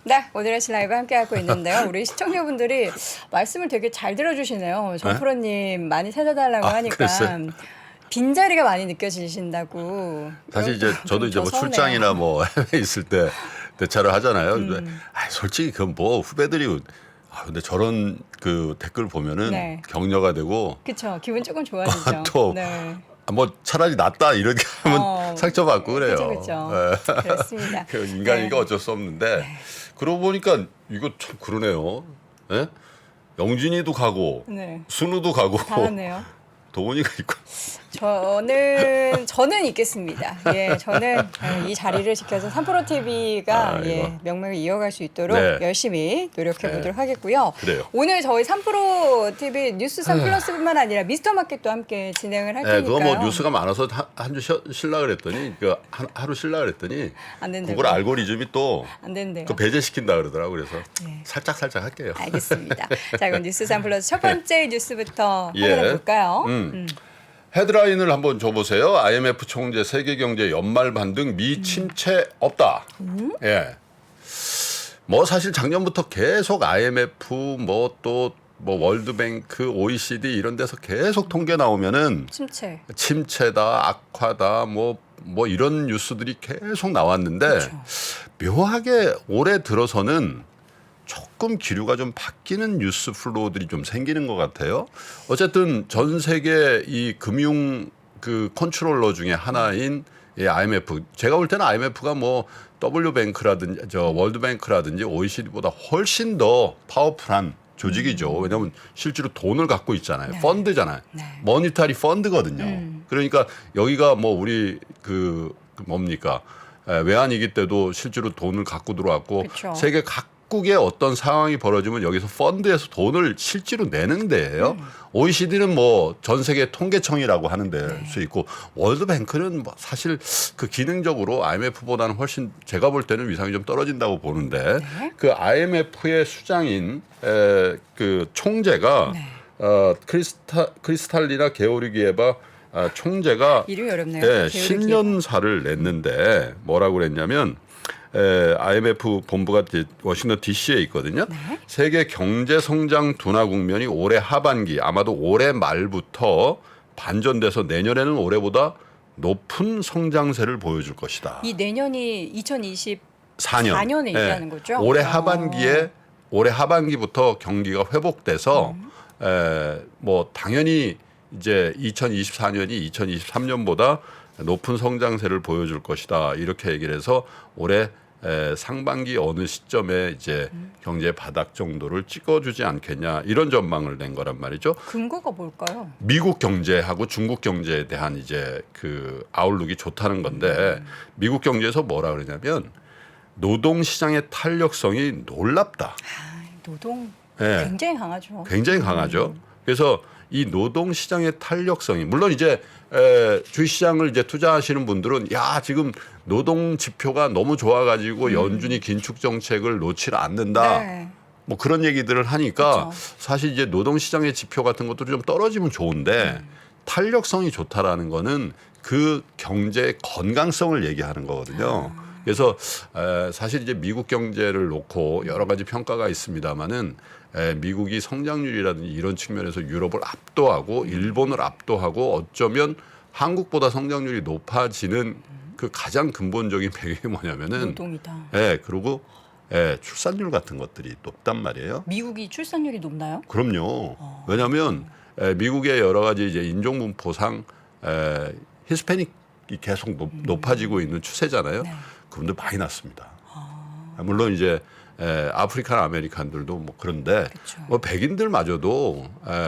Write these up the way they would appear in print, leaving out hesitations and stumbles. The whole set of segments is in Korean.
네, 오늘 아침 라이브 함께하고 있는데요. 우리 시청자분들이 말씀을 되게 잘 들어주시네요. 정프로님 많이 찾아달라고 하니까 그랬어요? 빈자리가 많이 느껴지신다고. 사실 이제 저도 이제 뭐 서운해요. 출장이나 뭐 해외에 있을 때 대차를 하잖아요. 근데 솔직히 그건 뭐 후배들이 근데 저런 그 댓글 보면은 네. 격려가 되고 그렇죠. 기분 조금 좋아지죠. 또 네. 뭐 차라리 낫다 이렇게 하면 상처받고 그래요. 그렇죠. 예. 그렇습니다. 그 인간이니까 네. 어쩔 수 없는데 그러고 보니까 이거 참 그러네요. 예? 영진이도 가고 네. 순우도 가고 잘하네요. 도훈이가 있고 저는 있겠습니다. 예, 저는 이 자리를 지켜서 3프로 TV가 예, 명맥을 이어갈 수 있도록 네. 열심히 노력해 보도록 하겠고요. 그래요. 오늘 저희 3프로 TV 뉴스 3 플러스뿐만 아니라 미스터 마켓도 함께 진행을 할 네, 테니까요. 그거 뭐 뉴스가 많아서 한 주 쉬려 그랬더니 하루 쉬려 그랬더니 안 된다고. 구글 알고리즘이 또 안 된대요. 그 배제시킨다 그러더라고. 그래서 네. 살짝 할게요. 알겠습니다. 자, 그럼 뉴스 3 플러스 첫 번째 뉴스부터 예. 확인해 볼까요? 헤드라인을 한번 줘보세요. IMF 총재 세계경제 연말 반등 미 침체 없다. 예. 뭐 사실 작년부터 계속 IMF 뭐 또 뭐 월드뱅크, OECD 이런 데서 계속 통계 나오면은 침체. 침체다, 악화다, 뭐 이런 뉴스들이 계속 나왔는데 그렇죠. 묘하게 올해 들어서는 조금 기류가 좀 바뀌는 뉴스 플로우들이 좀 생기는 것 같아요. 어쨌든 전 세계 이 금융 그 컨트롤러 중에 하나인 이 IMF. 제가 볼 때는 IMF가 뭐 W뱅크라든지 월드뱅크라든지 OECD보다 훨씬 더 파워풀한 조직이죠. 왜냐하면 실제로 돈을 갖고 있잖아요. 네. 펀드잖아요. 네. 머니터리 펀드거든요. 그러니까 여기가 뭐 우리 뭡니까 외환위기 때도 실제로 돈을 갖고 들어왔고 그쵸. 세계 각국의 어떤 상황이 벌어지면 여기서 펀드에서 돈을 실제로 내는 데예요. OECD는 뭐 전 세계 통계청이라고 하는 데수 있고 월드뱅크는 뭐 사실 그 기능적으로 IMF보다는 훨씬 제가 볼 때는 위상이 좀 떨어진다고 보는데 그 IMF의 수장인 그 총재가 크리스탈리나 게오르기에바 총재가 이름이 어렵네요. 예, 게으르기. 신년사를 냈는데 뭐라고 그랬냐면 IMF 본부가 워싱턴 DC에 있거든요. 세계 경제 성장 둔화 국면이 올해 하반기 아마도 올해 말부터 반전돼서 내년에는 올해보다 높은 성장세를 보여줄 것이다. 이 내년이 4년. 2024년에 얘기하는 거죠? 올해 하반기부터 경기가 회복돼서 뭐 당연히 이제 2024년이 2023년보다 높은 성장세를 보여줄 것이다. 이렇게 얘기를 해서 올해 상반기 어느 시점에 이제 경제 바닥 정도를 찍어주지 않겠냐 이런 전망을 낸 거란 말이죠. 근거가 뭘까요? 미국 경제하고 중국 경제에 대한 이제 그 아웃룩이 좋다는 건데 미국 경제에서 뭐라 그러냐면 노동 시장의 탄력성이 놀랍다. 노동 예. 굉장히 강하죠. 굉장히 강하죠. 그래서 이 노동 시장의 탄력성이 물론 이제 주식시장을 이제 투자하시는 분들은 야 지금 노동 지표가 너무 좋아가지고 연준이 긴축 정책을 놓지 않는다. 네. 뭐 그런 얘기들을 하니까 그렇죠. 사실 이제 노동 시장의 지표 같은 것들이 좀 떨어지면 좋은데 탄력성이 좋다라는 거는 그 경제의 건강성을 얘기하는 거거든요. 그래서 사실 이제 미국 경제를 놓고 여러 가지 평가가 있습니다만은 미국이 성장률이라든지 이런 측면에서 유럽을 압도하고 일본을 압도하고 어쩌면 한국보다 성장률이 높아지는 그 가장 근본적인 배경이 뭐냐면은 노동이다. 그리고 출산율 같은 것들이 높단 말이에요. 미국이 출산율이 높나요? 그럼요. 왜냐하면 미국의 여러 가지 이제 인종분포상 히스패닉이 계속 높아지고 있는 추세잖아요. 그분들 많이 났습니다. 물론 이제 아프리칸 아메리칸들도 뭐 그런데 그쵸. 뭐 백인들마저도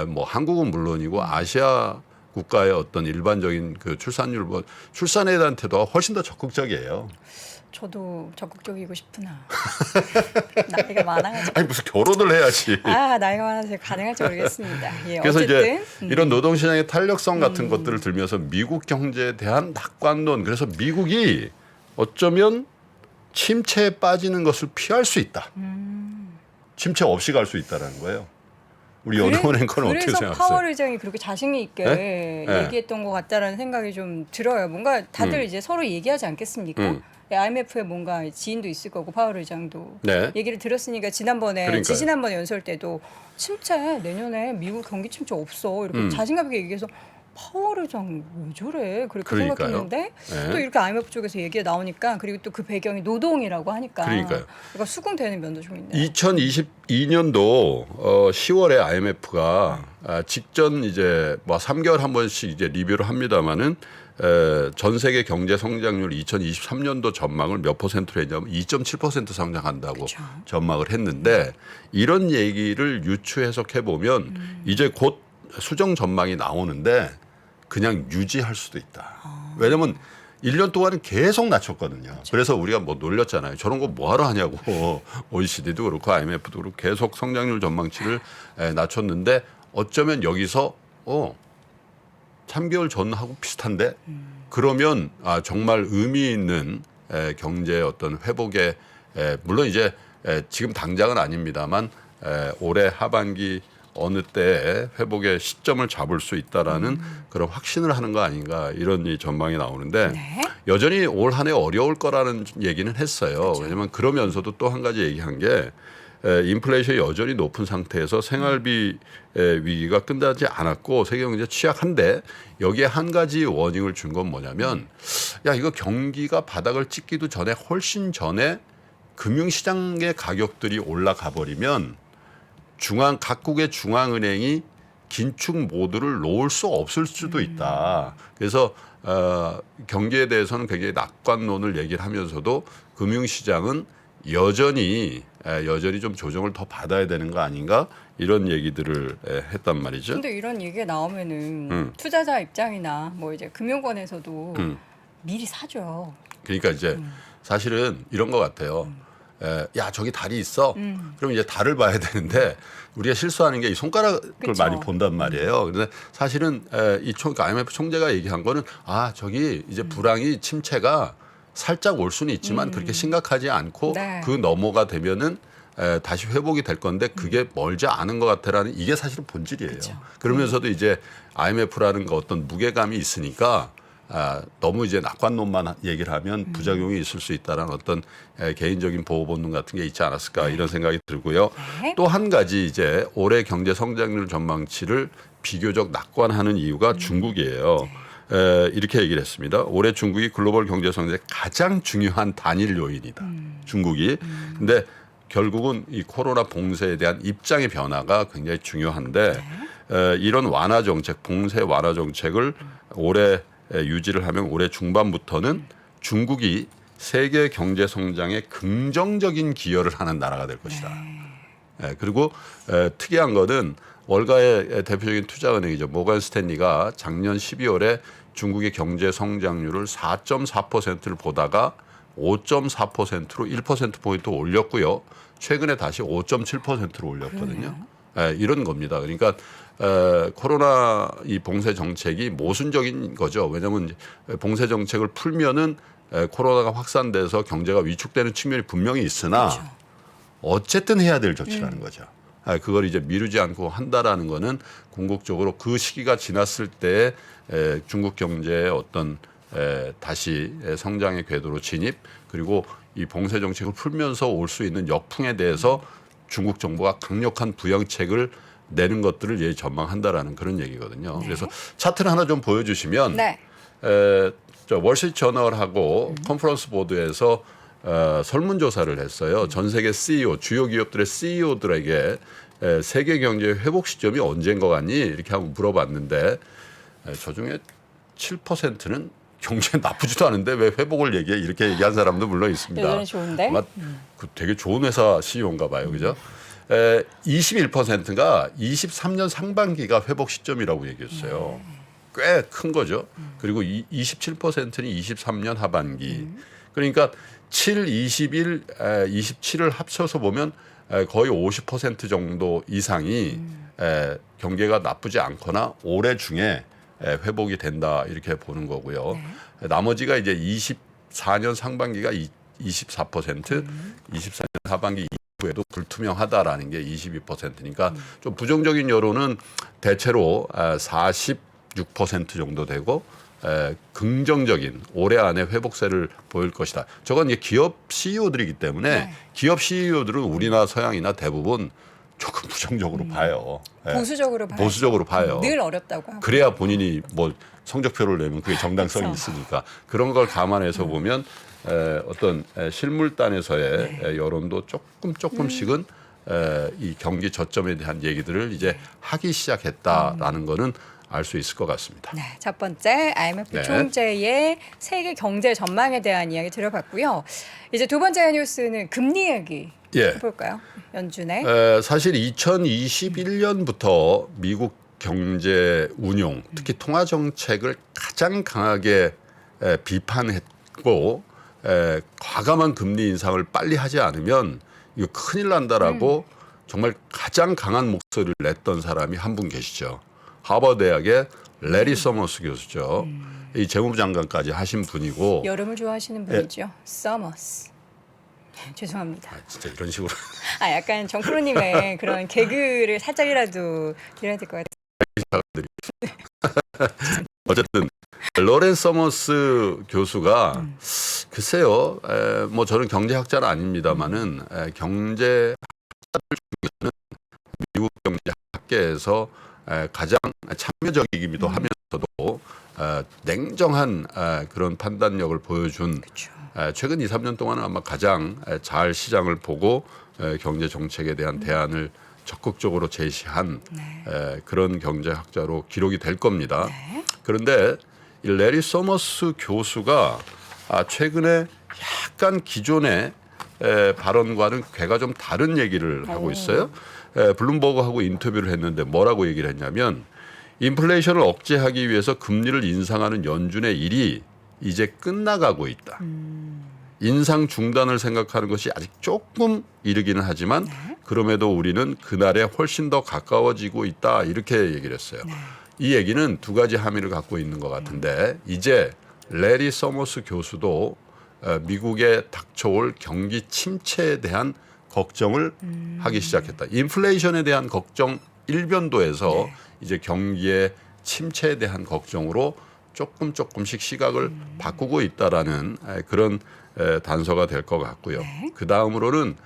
뭐 한국은 물론이고 아시아 국가의 어떤 일반적인 그 출산율 뭐 출산에 대한 태도가 훨씬 더 적극적이에요. 저도 적극적이고 싶으나 나이가 많아가지고 아니 무슨 결혼을 해야지. 나이가 많아서 가능할지 모르겠습니다. 예, 그래서 어쨌든 이제 이런 노동시장의 탄력성 같은 것들을 들면서 미국 경제에 대한 낙관론 그래서 미국이 어쩌면 침체에 빠지는 것을 피할 수 있다. 침체 없이 갈 수 있다라는 거예요. 우리 연호원 앵커는 어떻게 그래서 생각하세요? 파월 의장이 그렇게 자신 있게 네? 네. 얘기했던 것 같다라는 생각이 좀 들어요. 뭔가 다들 이제 서로 얘기하지 않겠습니까? IMF에 뭔가 지인도 있을 거고 파월 의장도 네. 얘기를 들었으니까 지난번에 그러니까요. 지지난번에 연설 때도 침체 내년에 미국 경기 침체 없어 이렇게 자신감 있게 얘기해서 파월 의장 왜 저래 그렇게 그러니까요. 생각했는데 네. 또 이렇게 IMF 쪽에서 얘기가 나오니까 그리고 또 그 배경이 노동이라고 하니까 그러니까요. 그러니까 수긍되는 면도 좀 있네요. 2022년도 10월에 IMF가 직전 이제 뭐 3개월 한 번씩 이제 리뷰를 합니다마는 전 세계 경제 성장률 2023년도 전망을 몇 퍼센트로 했냐면 2.7% 성장한다고 그쵸. 전망을 했는데 이런 얘기를 유추 해석해 보면 이제 곧 수정 전망이 나오는데 그냥 유지할 수도 있다. 왜냐면 1년 동안은 계속 낮췄거든요. 그래서 우리가 뭐 놀렸잖아요. 저런 거 뭐하러 하냐고. OECD도 그렇고 IMF도 그렇고 계속 성장률 전망치를 낮췄는데 어쩌면 여기서 3개월 전하고 비슷한데 그러면 정말 의미 있는 경제의 어떤 회복에 물론 이제 지금 당장은 아닙니다만 올해 하반기 어느 때에 회복의 시점을 잡을 수 있다라는 그런 확신을 하는 거 아닌가 이런 이 전망이 나오는데 네. 여전히 올 한 해 어려울 거라는 얘기는 했어요. 그렇죠. 왜냐하면 그러면서도 또 한 가지 얘기한 게 인플레이션이 여전히 높은 상태에서 생활비 위기가 끝나지 않았고 세계 경제 취약한데 여기에 한 가지 워닝을 준 건 뭐냐면 야 이거 경기가 바닥을 찍기도 전에 훨씬 전에 금융시장의 가격들이 올라가 버리면 각국의 중앙은행이 긴축 모드를 놓을 수 없을 수도 있다. 그래서 경기에 대해서는 굉장히 낙관론을 얘기를 하면서도 금융시장은 여전히 좀 조정을 더 받아야 되는 거 아닌가 이런 얘기들을 했단 말이죠. 근데 이런 얘기가 나오면은 투자자 입장이나 뭐 이제 금융권에서도 미리 사죠. 그러니까 이제 사실은 이런 것 같아요. 야 저기 달이 있어. 그럼 이제 달을 봐야 되는데 우리가 실수하는 게 이 손가락을 그쵸. 많이 본단 말이에요. 그런데 사실은 IMF 총재가 얘기한 거는 저기 이제 불황이 침체가 살짝 올 수는 있지만 그렇게 심각하지 않고 네. 그 넘어가 되면은 다시 회복이 될 건데 그게 멀지 않은 것 같아라는 이게 사실은 본질이에요. 그쵸. 그러면서도 이제 IMF라는 거 어떤 무게감이 있으니까 너무 이제 낙관론만 얘기를 하면 부작용이 있을 수 있다는 어떤 개인적인 보호 본능 같은 게 있지 않았을까 이런 생각이 들고요. 네. 또 한 가지 이제 올해 경제 성장률 전망치를 비교적 낙관하는 이유가 중국이에요. 이렇게 얘기를 했습니다. 올해 중국이 글로벌 경제 성장의 가장 중요한 단일 요인이다. 중국이. 근데 결국은 이 코로나 봉쇄에 대한 입장의 변화가 굉장히 중요한데 이런 완화 정책, 봉쇄 완화 정책을 올해 유지를 하면 올해 중반부터는 중국이 세계 경제 성장에 긍정적인 기여를 하는 나라가 될 것이다. 그리고 특이한 거는 월가의 대표적인 투자은행이죠. 모건 스탠리가 작년 12월에 중국의 경제 성장률을 4.4%를 보다가 5.4%로 1%포인트 올렸고요. 최근에 다시 5.7%로 올렸거든요. 이런 겁니다. 그러니까 코로나 이 봉쇄 정책이 모순적인 거죠. 왜냐하면 봉쇄 정책을 풀면은 코로나가 확산돼서 경제가 위축되는 측면이 분명히 있으나 그렇죠. 어쨌든 해야 될 조치라는 거죠. 그걸 이제 미루지 않고 한다라는 거는 궁극적으로 그 시기가 지났을 때 중국 경제의 어떤 다시 성장의 궤도로 진입 그리고 이 봉쇄 정책을 풀면서 올 수 있는 역풍에 대해서 중국 정부가 강력한 부양책을 내는 것들을 전망한다라는 그런 얘기거든요. 네. 그래서 차트를 하나 좀 보여주시면 네. 월스트리트저널하고 컨퍼런스 보드에서 설문조사를 했어요. 전 세계 CEO, 주요 기업들의 CEO들에게 세계 경제 회복 시점이 언제인 것 같니? 이렇게 한번 물어봤는데 저 중에 7%는 경제 나쁘지도 않은데 왜 회복을 얘기해? 이렇게 얘기한 사람도 물론 있습니다. 여전히 좋은데? 아마 그 되게 좋은 회사 CEO인가 봐요. 그죠? 21%가 23년 상반기가 회복 시점이라고 얘기했어요. 꽤 큰 거죠. 그리고 27%는 23년 하반기. 그러니까 7, 21, 27을 합쳐서 보면 거의 50% 정도 이상이 경기가 나쁘지 않거나 올해 중에 회복이 된다 이렇게 보는 거고요. 나머지가 이제 24년 상반기가 24%, 24년 하반기 후에도 불투명하다라는 게 22%니까 좀 부정적인 여론은 대체로 46% 정도 되고 긍정적인 올해 안에 회복세를 보일 것이다. 저건 이제 기업 CEO들이기 때문에 네. 기업 CEO들은 우리나 서양이나 대부분 조금 부정적으로 봐요. 보수적으로 봐요. 보수적으로 봐요. 늘 어렵다고 하고. 그래야 본인이 뭐 성적표를 내면 그게 정당성이 그렇죠. 있으니까 그런 걸 감안해서 보면 어떤 실물단에서의 여론도 조금씩은 이 경기 저점에 대한 얘기들을 이제 하기 시작했다라는 거는 알 수 있을 것 같습니다. 네, 첫 번째 IMF 네. 총재의 세계 경제 전망에 대한 이야기 들어봤고요. 이제 두 번째 뉴스는 금리 얘기 예. 해볼까요? 연준의. 사실 2021년부터 미국 경제 운용, 특히 통화 정책을 가장 강하게 비판했고 과감한 금리 인상을 빨리 하지 않으면 이거 큰일 난다라고 정말 가장 강한 목소리를 냈던 사람이 한 분 계시죠. 하버드 대학의 레리 서머스 교수죠. 이 재무부 장관까지 하신 분이고. 여름을 좋아하시는 분이죠. 서머스. 죄송합니다. 진짜 이런 식으로. 약간 정프로님의 그런 개그를 살짝이라도 드려야 될 것 같아요. 어쨌든 로렌 서머스 교수가 글쎄요, 뭐 저는 경제학자는 아닙니다만은 경제학자들 중에서는 미국 경제학계에서 가장 참여적이기도 하면서도 냉정한 그런 판단력을 보여준 그렇죠. 최근 2, 3년 동안은 아마 가장 잘 시장을 보고 경제 정책에 대한 대안을 적극적으로 제시한 그런 경제학자로 기록이 될 겁니다. 네. 그런데 이 레리 서머스 교수가 최근에 약간 기존의 발언과는 괴가 좀 다른 얘기를 하고 있어요. 블룸버그하고 인터뷰를 했는데 뭐라고 얘기를 했냐면 인플레이션을 억제하기 위해서 금리를 인상하는 연준의 일이 이제 끝나가고 있다. 인상 중단을 생각하는 것이 아직 조금 이르기는 하지만 그럼에도 우리는 그날에 훨씬 더 가까워지고 있다. 이렇게 얘기를 했어요. 이 얘기는 두 가지 함의를 갖고 있는 것 같은데 이제 레리 서머스 교수도 미국에 닥쳐올 경기 침체에 대한 걱정을 하기 시작했다. 인플레이션에 대한 걱정 일변도에서 이제 경기의 침체에 대한 걱정으로 조금씩 시각을 바꾸고 있다라는 그런 단서가 될 것 같고요. 그 다음으로는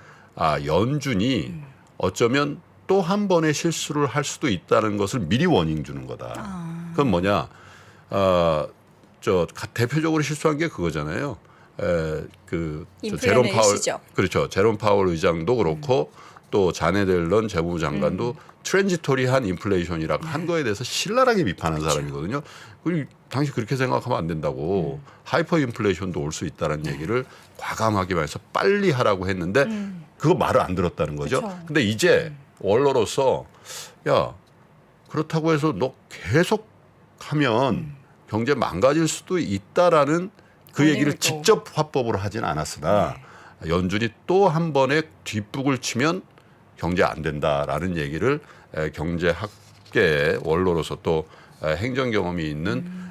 연준이 어쩌면 또 한 번의 실수를 할 수도 있다는 것을 미리 워닝 주는 거다. 그건 뭐냐? 대표적으로 실수한 게 그거잖아요. 제롬 파월, 그렇죠. 제롬 파월 의장도 그렇고 또 자네 델런 재무부 장관도 트랜지토리한 인플레이션이라고 한 거에 대해서 신랄하게 비판한 사람이거든요. 그리고 당시 그렇게 생각하면 안 된다고 하이퍼 인플레이션도 올 수 있다는 얘기를 과감하게 말해서 빨리 하라고 했는데 그거 말을 안 들었다는 거죠. 그쵸. 근데 이제 원로로서 야 그렇다고 해서 너 계속 하면 경제 망가질 수도 있다라는 그 얘기를 직접 화법으로 하진 않았으나 연준이 또 한 번에 뒷북을 치면 경제 안 된다라는 얘기를 경제학계의 원로로서 또 행정 경험이 있는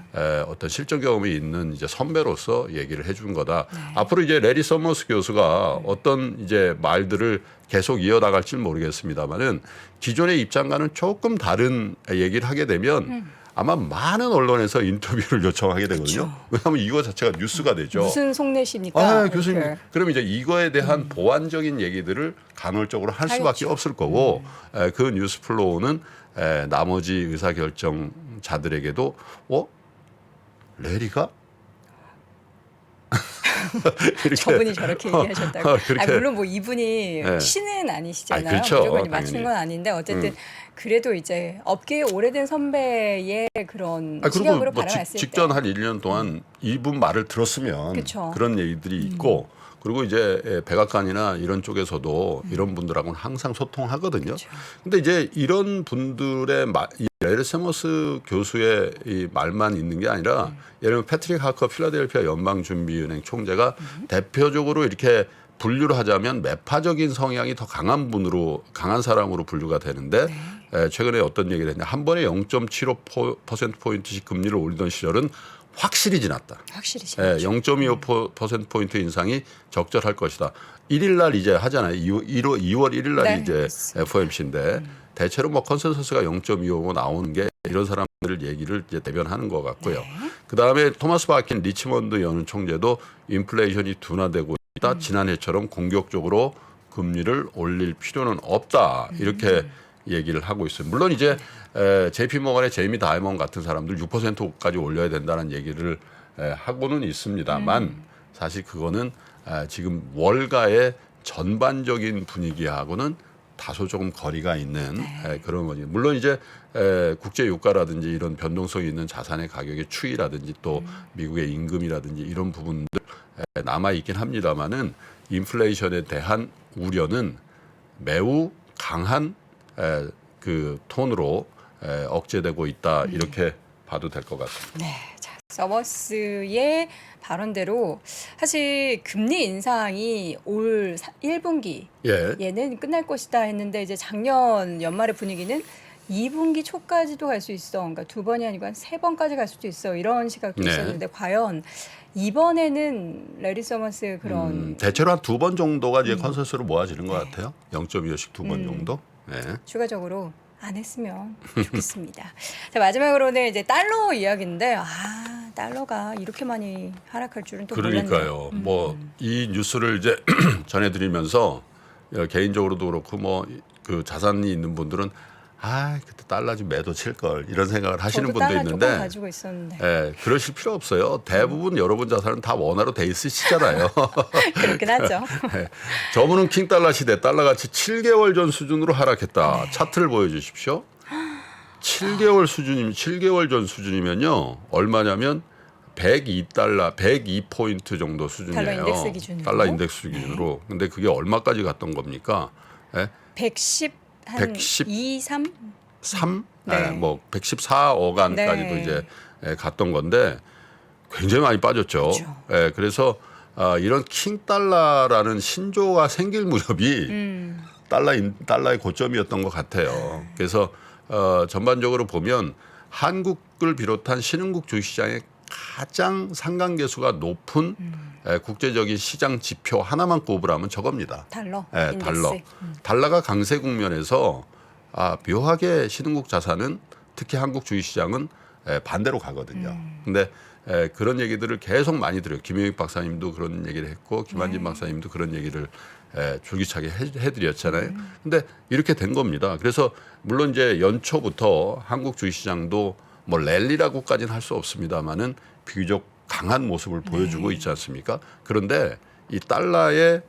어떤 실전 경험이 있는 이제 선배로서 얘기를 해준 거다. 앞으로 이제 레리 서머스 교수가 어떤 이제 말들을 계속 이어나갈지 모르겠습니다만은 기존의 입장과는 조금 다른 얘기를 하게 되면 아마 많은 언론에서 인터뷰를 요청하게 되거든요. 그렇죠. 왜냐하면 이거 자체가 뉴스가 되죠. 무슨 속내십니까? 교수님. 그럼 이제 이거에 대한 보완적인 얘기들을 간헐적으로 할 수밖에 없을 거고 그 뉴스 플로우는 나머지 의사결정자들에게도 레리가? 저분이 저렇게 얘기하셨다고. 그렇게. 물론 뭐 이분이 신은 아니시잖아요. 그렇죠. 무조건 맞춘 건 아닌데 어쨌든 그래도 이제 업계의 오래된 선배의 그런 시각으로 뭐 바라봤을 직전 때. 한 1년 동안 이분 말을 들었으면 그쵸. 그런 얘기들이 있고 그리고 이제 백악관이나 이런 쪽에서도 이런 분들하고는 항상 소통하거든요. 근데 이제 이런 분들의 이 레리 서머스 교수의 이 말만 있는 게 아니라 예를 들면 패트릭 하커 필라델피아 연방준비은행 총재가 대표적으로 이렇게 분류를 하자면 매파적인 성향이 더 강한 사람으로 분류가 되는데 최근에 어떤 얘기를 했냐. 한 번에 0.75%포인트씩 금리를 올리던 시절은 확실히 지났다. 확실히 지났죠. 0.25%포인트 인상이 적절할 것이다. 1일 날 이제 하잖아요. 2월 1일 날 네, 이제 그렇습니다. FOMC인데 대체로 뭐 컨센서스가 0.25 나오는 게 이런 사람들 얘기를 이제 대변하는 것 같고요. 네. 그 다음에 토마스 바킨 리치먼드 연은 총재도 인플레이션이 둔화되고 있다. 지난해처럼 공격적으로 금리를 올릴 필요는 없다. 이렇게 얘기를 하고 있어요. 물론 이제 JP 모건의 제이미 다이먼 같은 사람들 6%까지 올려야 된다는 얘기를 하고는 있습니다만 사실 그거는 지금 월가의 전반적인 분위기하고는 다소 조금 거리가 있는 그런 거지. 물론 이제 국제 유가라든지 이런 변동성이 있는 자산의 가격의 추이라든지 또 미국의 임금이라든지 이런 부분들 남아 있긴 합니다만은 인플레이션에 대한 우려는 매우 강한 그 톤으로 억제되고 있다 이렇게 봐도 될 것 같습니다. 네, 자, 서머스의 발언대로 사실 금리 인상이 올 1분기 예. 얘는 끝날 것이다 했는데 이제 작년 연말의 분위기는 2분기 초까지도 갈 수 있어. 그러니까 2번이 아니고 한 3번까지 갈 수도 있어. 이런 시각도 네. 있었는데 과연 이번에는 레리 서머스의 그런 대체로 한 2번 정도가 이제 컨센서스로 모아지는 것 같아요. 0.25씩 2번 정도. 네. 추가적으로 안 했으면 좋겠습니다. 자, 마지막으로는 이제 달러 이야기인데 달러가 이렇게 많이 하락할 줄은 또 몰랐네요. 그러니까요. 뭐 이 뉴스를 이제 전해드리면서 개인적으로도 그렇고 뭐 그 자산이 있는 분들은 그때 달러 좀 매도 칠 걸 이런 생각을 하시는 저도 분도 달러 있는데 조금 가지고 있었는데 그러실 필요 없어요. 대부분 여러분 자산은 다 원화로 돼 있으시잖아요. 그렇긴 하죠. 저분은 킹 달러 시대 달러 가치 7개월 전 수준으로 하락했다. 차트를 보여주십시오. 7개월 전 수준이면요 얼마냐면 102달러, 102포인트 정도 수준이에요. 달러 인덱스 기준으로. 달러 인덱스 기준으로. 근데 그게 얼마까지 갔던 겁니까? 110, 한 2, 3? 3? 네. 뭐 114억 원까지도 네. 이제 갔던 건데 굉장히 많이 빠졌죠. 그렇죠. 그래서 이런 킹 달러라는 신조가 생길 무렵이 달러의 고점이었던 것 같아요. 그래서 전반적으로 보면 한국을 비롯한 신흥국 주식시장의 가장 상관계수가 높은 국제적인 시장 지표 하나만 꼽으라면 저겁니다. 달러 네, 인덱스. 달러. 달러가 강세 국면에서 묘하게 신흥국 자산은 특히 한국 주식시장은 반대로 가거든요. 근데 그런 얘기들을 계속 많이 들어요. 김영익 박사님도 그런 얘기를 했고 김한진 박사님도 그런 얘기를 줄기차게 해드렸잖아요. 근데 이렇게 된 겁니다. 그래서 물론 이제 연초부터 한국 주식시장도 뭐 랠리라고까지는 할 수 없습니다만은 비교적 강한 모습을 보여주고 있지 않습니까? 그런데 이 달러의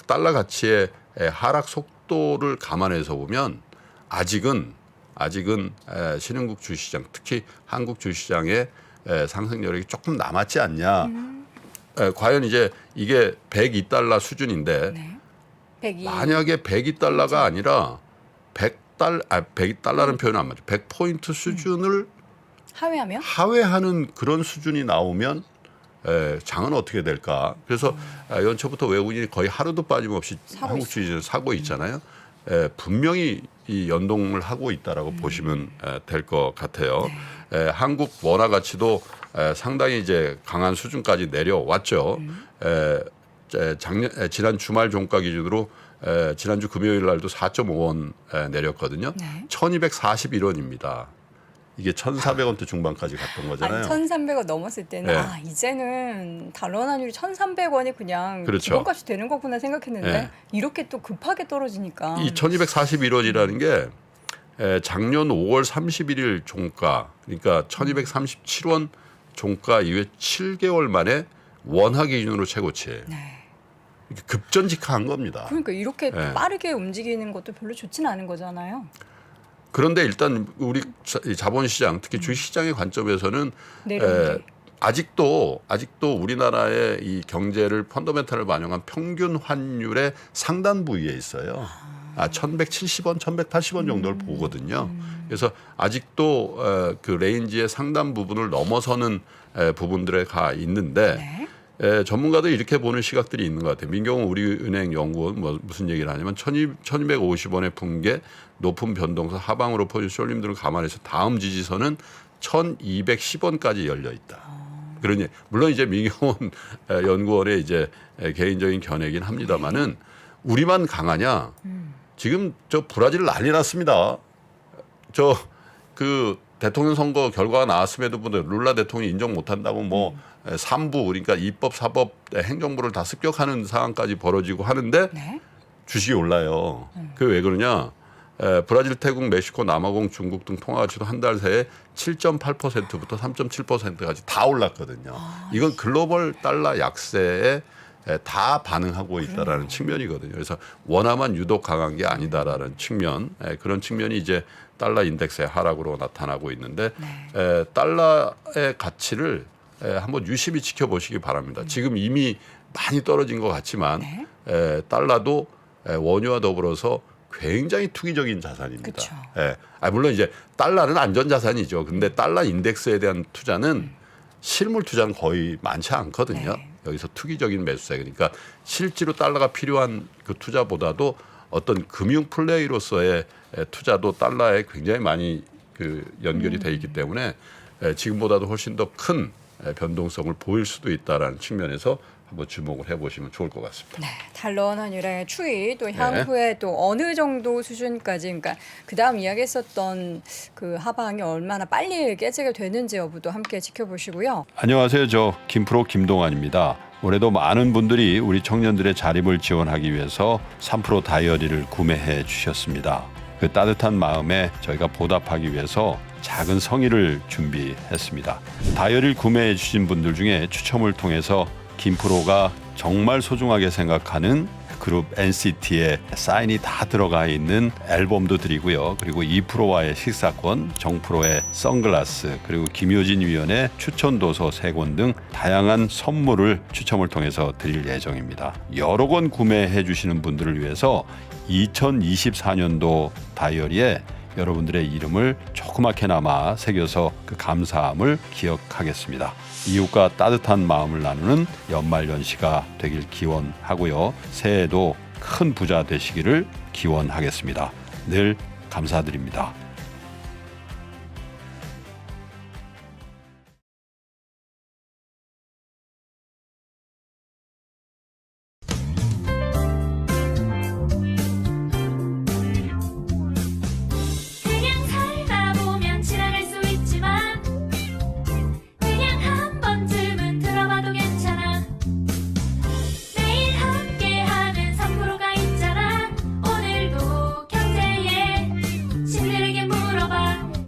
달러 가치의 하락 속도를 감안해서 보면 아직은 신흥국 주식시장 특히 한국 주식시장의 상승 여력이 조금 남았지 않냐. 과연 이제 이게 102달러 수준인데 네. 102. 만약에 102달러가 아니라 100달러는 표현 안 맞죠. 100포인트 수준을 하회하면? 하회하는 그런 수준이 나오면 장은 어떻게 될까? 그래서 연초부터 외국인이 거의 하루도 빠짐없이 한국 주식을 사고 있잖아요. 분명히 이 연동을 하고 있다라고 보시면 될 것 같아요. 한국 원화 가치도 상당히 이제 강한 수준까지 내려왔죠. 지난 주말 종가 기준으로 지난주 금요일 날도 4.5원 내렸거든요. 네. 1241원입니다. 이게 1,400원대 중반까지 갔던 거잖아요. 1,300원 넘었을 때는 네. 이제는 달러 환율이 1,300원이 그냥 그렇죠. 기본값이 되는 거구나 생각했는데 네. 이렇게 또 급하게 떨어지니까 이 1241원이라는 게 작년 5월 31일 종가 그러니까 1237원 종가 이후에 7개월 만에 원화 기준으로 최고치. 네. 급전직하한 겁니다. 그러니까 이렇게 네. 빠르게 움직이는 것도 별로 좋지는 않은 거잖아요. 그런데 일단 우리 자본시장 특히 주식시장의 관점에서는 내려오는 게. 아직도 우리나라의 이 경제를 펀더멘탈을 반영한 평균 환율의 상단 부위에 있어요. 1,170원, 1,180원 정도를 보거든요. 그래서 아직도 그 레인지의 상단 부분을 넘어서는 부분들에 가 있는데 네. 전문가도 이렇게 보는 시각들이 있는 것 같아요. 민경훈 우리은행 연구원 무슨 얘기를 하냐면 1,250원의 붕괴, 높은 변동성 하방으로 퍼진 쏠림들을 감안해서 다음 지지선은 1,210원까지 열려 있다. 그러니 물론 이제 민경훈 연구원의 이제 개인적인 견해긴 합니다만은 우리만 강하냐? 지금 저 브라질 난리 났습니다. 저 그 대통령 선거 결과가 나왔음에도 불구하고 룰라 대통령이 인정 못한다고 뭐 3부 그러니까 입법, 사법, 행정부를 다 습격하는 상황까지 벌어지고 하는데 네. 주식이 올라요. 그게 왜 그러냐? 브라질, 태국, 멕시코, 남아공, 중국 등 통화가치도 한 달 새에 7.8%부터 3.7%까지 다 올랐거든요. 이건 글로벌 달러 약세에 다 반응하고 있다라는 측면이거든요. 그래서 원화만 유독 강한 게 아니다라는 측면, 그런 측면이 이제 달러 인덱스의 하락으로 나타나고 있는데 달러의 가치를 한번 유심히 지켜보시기 바랍니다. 지금 이미 많이 떨어진 것 같지만 달러도 원유와 더불어서 굉장히 투기적인 자산입니다. 그쵸. 물론 이제 달러는 안전 자산이죠. 근데 달러 인덱스에 대한 투자는 실물 투자는 거의 많지 않거든요. 네. 여기서 투기적인 매수세 그러니까 실제로 달러가 필요한 그 투자보다도 어떤 금융 플레이로서의 투자도 달러에 굉장히 많이 그 연결이 돼 있기 때문에 지금보다도 훨씬 더 큰 변동성을 보일 수도 있다라는 측면에서 한번 주목을 해보시면 좋을 것 같습니다. 네, 달러 환율의 추이 또 향후에 또 어느 정도 수준까지 그러니까 그다음 이야기했었던 그 하방이 얼마나 빨리 깨지게 되는지 여부도 함께 지켜보시고요. 안녕하세요. 저 김프로 김동환입니다. 올해도 많은 분들이 우리 청년들의 자립을 지원하기 위해서 3프로 다이어리를 구매해 주셨습니다. 그 따뜻한 마음에 저희가 보답하기 위해서 작은 성의를 준비했습니다. 다이어리를 구매해 주신 분들 중에 추첨을 통해서 김프로가 정말 소중하게 생각하는 그룹 NCT의 사인이 다 들어가 있는 앨범도 드리고요. 그리고 2프로와의 식사권, 정프로의 선글라스, 그리고 김효진 위원의 추천 도서 3권 등 다양한 선물을 추첨을 통해서 드릴 예정입니다. 여러 권 구매해 주시는 분들을 위해서 2024년도 다이어리에 여러분들의 이름을 조그맣게나마 새겨서 그 감사함을 기억하겠습니다. 이웃과 따뜻한 마음을 나누는 연말연시가 되길 기원하고요. 새해에도 큰 부자 되시기를 기원하겠습니다. 늘 감사드립니다.